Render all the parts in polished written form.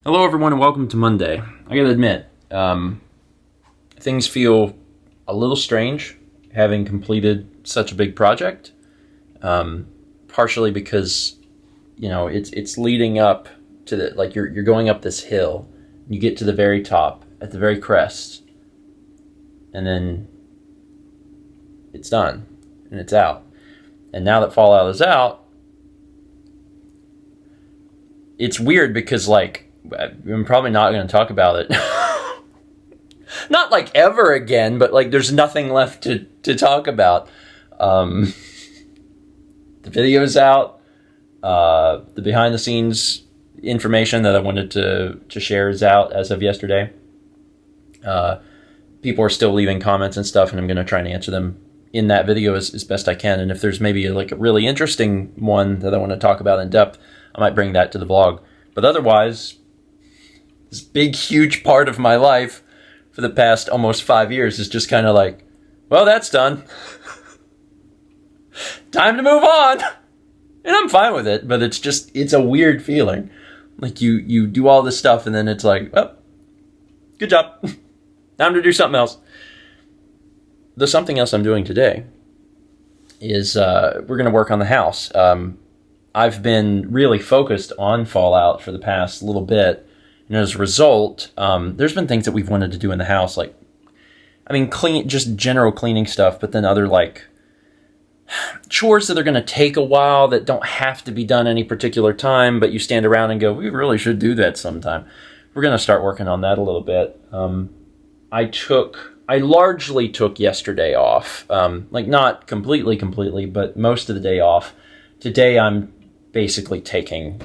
Hello everyone and welcome to Monday. I gotta admit, things feel a little strange having completed such a big project. Partially because, it's leading up to you're going up this hill. You get to the very top, at the very crest, and then it's done, and it's out. And now that Fallout is out, it's weird because, I'm probably not going to talk about it. Not ever again, but there's nothing left to talk about. The video's out. The behind the scenes information that I wanted to share is out as of yesterday. People are still leaving comments and stuff, and I'm going to try and answer them in that video as best I can. And if there's maybe a really interesting one that I want to talk about in depth, I might bring that to the vlog. But otherwise, this big, huge part of my life for the past almost 5 years is just kind of well, that's done. Time to move on. And I'm fine with it, but it's a weird feeling. You do all this stuff and then it's well, good job. Time to do something else. The something else I'm doing today is we're going to work on the house. I've been really focused on Fallout for the past little bit. And as a result, there's been things that we've wanted to do in the house, just general cleaning stuff, but then other chores that are going to take a while that don't have to be done any particular time, but you stand around and go, we really should do that sometime. We're going to start working on that a little bit. I largely took yesterday off, not completely, but most of the day off. Today I'm basically taking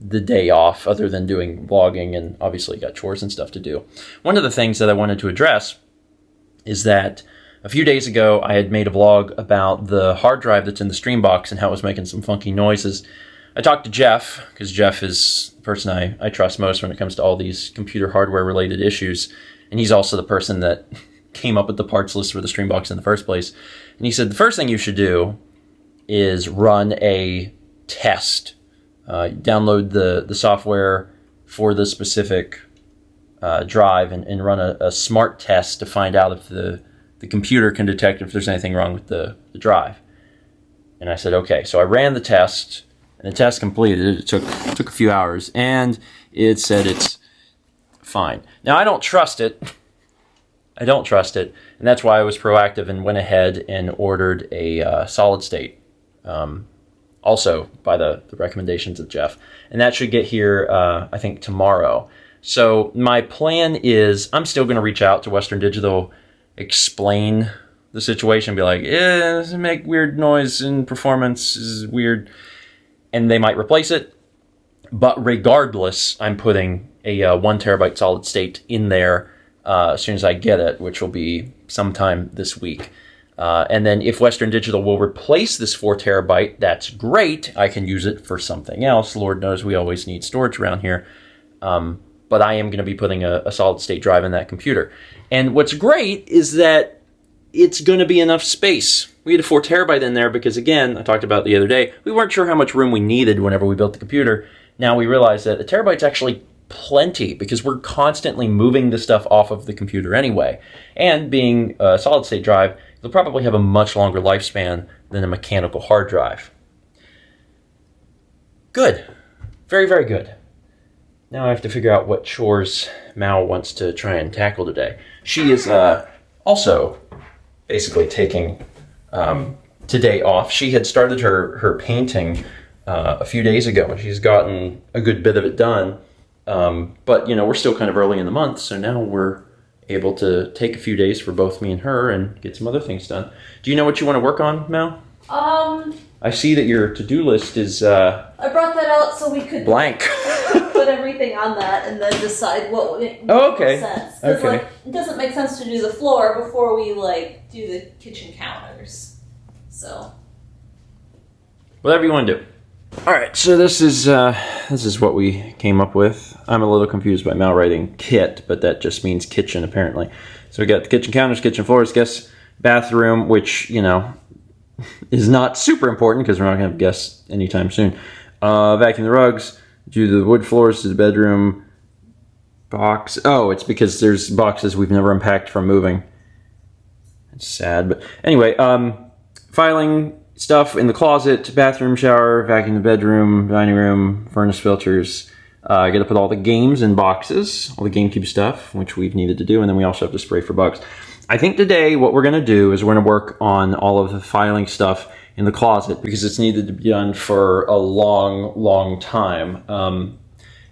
the day off other than doing vlogging, and obviously got chores and stuff to do. One of the things that I wanted to address is that a few days ago I had made a vlog about the hard drive that's in the stream box and how it was making some funky noises. I talked to Jeff, because Jeff is the person I trust most when it comes to all these computer hardware related issues, and he's also the person that came up with the parts list for the stream box in the first place. And he said the first thing you should do is run a test. Download the software for the specific drive and run a smart test to find out if the computer can detect if there's anything wrong with the drive. And I said, okay. So I ran the test, and the test completed. It took a few hours, and it said it's fine. Now, I don't trust it. And that's why I was proactive and went ahead and ordered a solid state. Also by the recommendations of Jeff. And that should get here, I think, tomorrow. So my plan is I'm still going to reach out to Western Digital, explain the situation, be this make weird noise and performance is weird, and they might replace it. But regardless, I'm putting a 1 terabyte solid state in there as soon as I get it, which will be sometime this week. And then if Western Digital will replace this 4 terabyte, that's great. I can use it for something else. Lord knows we always need storage around here. But I am going to be putting a solid state drive in that computer. And what's great is that it's going to be enough space. We had a 4 terabyte in there because, again, I talked about it the other day, we weren't sure how much room we needed whenever we built the computer. Now we realize that a terabyte's actually plenty because we're constantly moving the stuff off of the computer anyway. And being a solid state drive, they'll probably have a much longer lifespan than a mechanical hard drive. Good. Very, very good. Now I have to figure out what chores Mal wants to try and tackle today. She is also basically taking today off. She had started her painting a few days ago, and she's gotten a good bit of it done. But, we're still kind of early in the month, so now we're able to take a few days for both me and her and get some other things done. Do you know what you want to work on, Mel? I see that your to-do list is I brought that out so we could blank. put everything on that and then decide what would make okay. sense. Okay. It doesn't make sense to do the floor before we do the kitchen counters. So whatever you want to do. All right, so this is what we came up with. I'm a little confused by Mal writing kit, but that just means kitchen apparently. So we got the kitchen counters, kitchen floors, guest bathroom, which is not super important because we're not going to have guests anytime soon. Vacuum the rugs, Do the wood floors to the bedroom box. Oh, it's because there's boxes we've never unpacked from moving. It's sad, but anyway, filing stuff in the closet, bathroom, shower, vacuum the bedroom, dining room, furnace filters. I got to put all the games in boxes, all the GameCube stuff, which we've needed to do, and then we also have to spray for bugs. I think today what we're going to do is we're going to work on all of the filing stuff in the closet because it's needed to be done for a long, long time.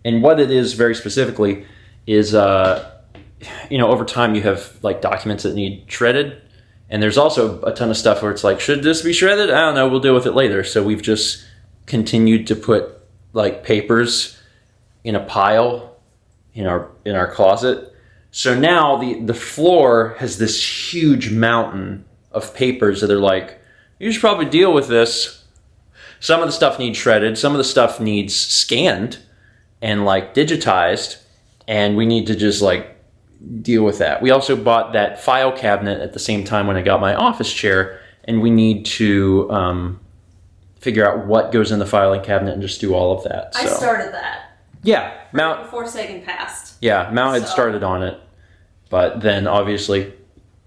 And what it is very specifically is, over time you have like documents that need shredded. And there's also a ton of stuff where it's like, should this be shredded? I don't know, we'll deal with it later. So we've just continued to put like papers in a pile in our closet. So now the floor has this huge mountain of papers that are like, you should probably deal with this. Some of the stuff needs shredded, some of the stuff needs scanned and like digitized, and we need to just like deal with that. We also bought that file cabinet at the same time when I got my office chair, and we need to figure out what goes in the filing cabinet and just do all of that. I started that. Yeah, Mount before Sagan passed. Yeah, Mount had started on it, but then obviously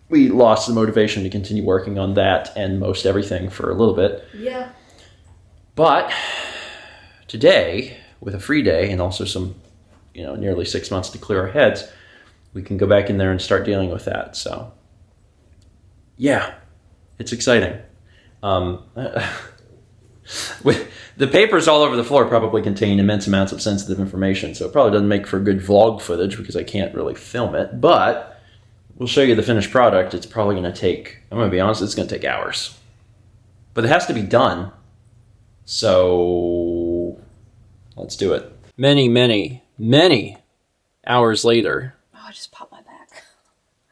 we lost the motivation to continue working on that and most everything for a little bit. Yeah. But today, with a free day and also some, nearly 6 months to clear our heads, we can go back in there and start dealing with that. So, yeah, it's exciting. With the papers all over the floor probably contain immense amounts of sensitive information, so it probably doesn't make for good vlog footage because I can't really film it, but we'll show you the finished product. It's probably going to take, I'm going to be honest, it's going to take hours. But it has to be done, so let's do it. Many, many, many hours later. Oh, I just popped my back.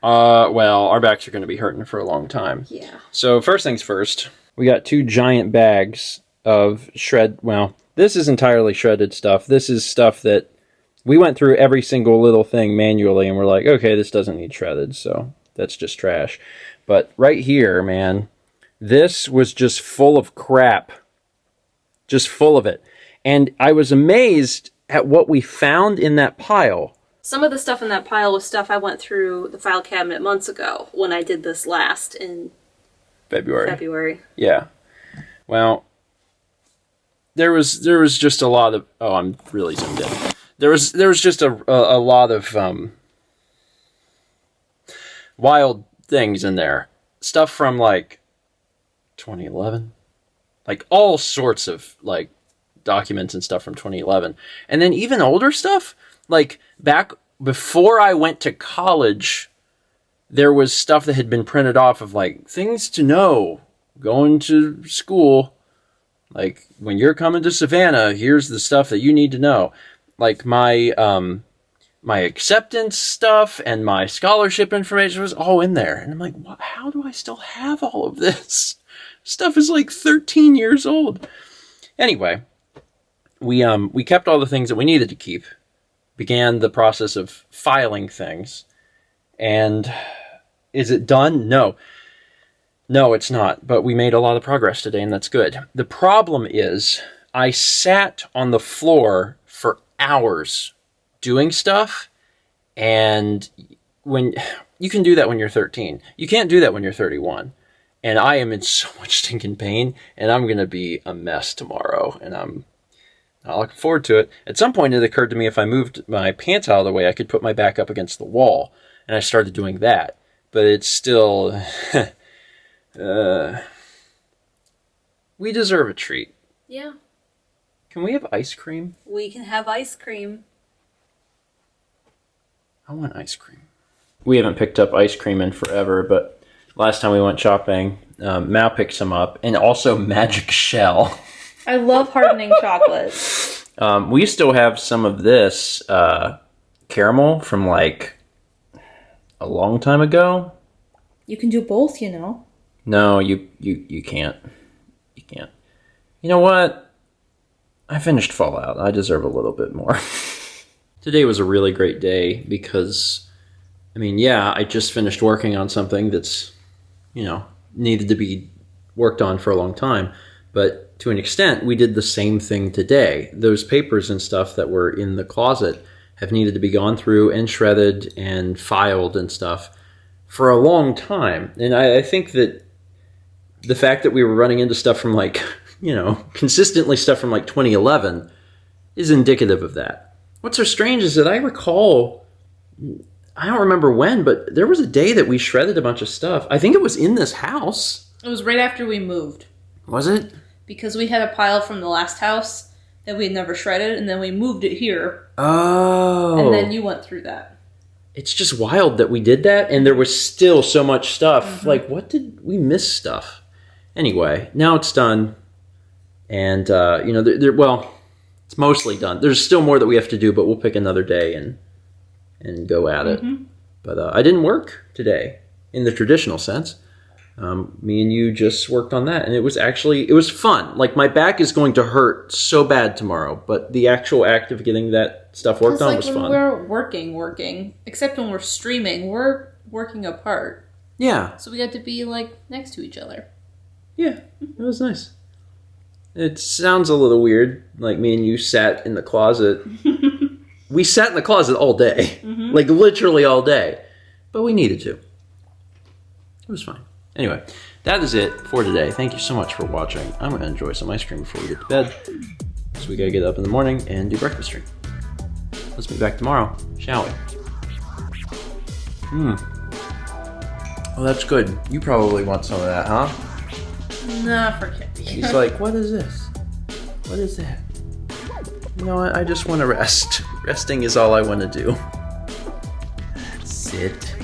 Well, our backs are going to be hurting for a long time. Yeah. So first things first, we got 2 giant bags of this is entirely shredded stuff. This is stuff that we went through every single little thing manually and we're like, okay, this doesn't need shredded, so that's just trash. But right here, man, this was just full of crap. Just full of it. And I was amazed at what we found in that pile. Some of the stuff in that pile was stuff I went through the file cabinet months ago when I did this last in February. Yeah. Well, there was just a lot of... Oh, I'm really zoomed in. There was just a lot of wild things in there. Stuff from like 2011. Like all sorts of like documents and stuff from 2011. And then even older stuff, like back before I went to college, there was stuff that had been printed off of like things to know going to school. Like when you're coming to Savannah, here's the stuff that you need to know. Like my acceptance stuff and my scholarship information was all in there. And I'm like, how do I still have all of this? Stuff is like 13 years old. Anyway, we kept all the things that we needed to keep. Began the process of filing things. And is it done? No. No, it's not. But we made a lot of progress today, and that's good. The problem is I sat on the floor for hours doing stuff, and when you can do that when you're 13. You can't do that when you're 31. And I am in so much stinking pain, and I'm going to be a mess tomorrow, and I'm not looking forward to it. At some point, it occurred to me if I moved my pants out of the way, I could put my back up against the wall, and I started doing that. But it's still... we deserve a treat. Yeah. Can we have ice cream? We can have ice cream. I want ice cream. We haven't picked up ice cream in forever, but last time we went shopping, Mal picked some up, and also Magic Shell. I love hardening chocolate. We still have some of this caramel from like a long time ago. You can do both, you know. No, you can't. You can't. You know what? I finished Fallout. I deserve a little bit more. Today was a really great day because, I just finished working on something that's, needed to be worked on for a long time. But to an extent, we did the same thing today. Those papers and stuff that were in the closet have needed to be gone through and shredded and filed and stuff for a long time. And I think that the fact that we were running into stuff from like, consistently stuff from like 2011 is indicative of that. What's so strange is that I recall, I don't remember when, but there was a day that we shredded a bunch of stuff. I think it was in this house. It was right after we moved. Was it? Because we had a pile from the last house that we had never shredded, and then we moved it here. Oh. And then you went through that. It's just wild that we did that, and there was still so much stuff. Mm-hmm. Like, what did we miss stuff? Anyway, now it's done. And, it's mostly done. There's still more that we have to do, but we'll pick another day and go at it. But I didn't work today in the traditional sense. Me and you just worked on that, and it was fun. Like, my back is going to hurt so bad tomorrow, but the actual act of getting that stuff worked on was fun. When we're working, except when we're streaming, we're working apart. Yeah. So we got to be, next to each other. Yeah, it was nice. It sounds a little weird, like me and you sat in the closet. We sat in the closet all day, like literally all day, but we needed to. It was fine. Anyway, that is it for today. Thank you so much for watching. I'm going to enjoy some ice cream before we get to bed, so we got to get up in the morning and do breakfast stream. Let's meet back tomorrow, shall we? Well, that's good. You probably want some of that, huh? Nah, forget it. He's like, what is this? What is that? You know what? I just want to rest. Resting is all I want to do. Sit.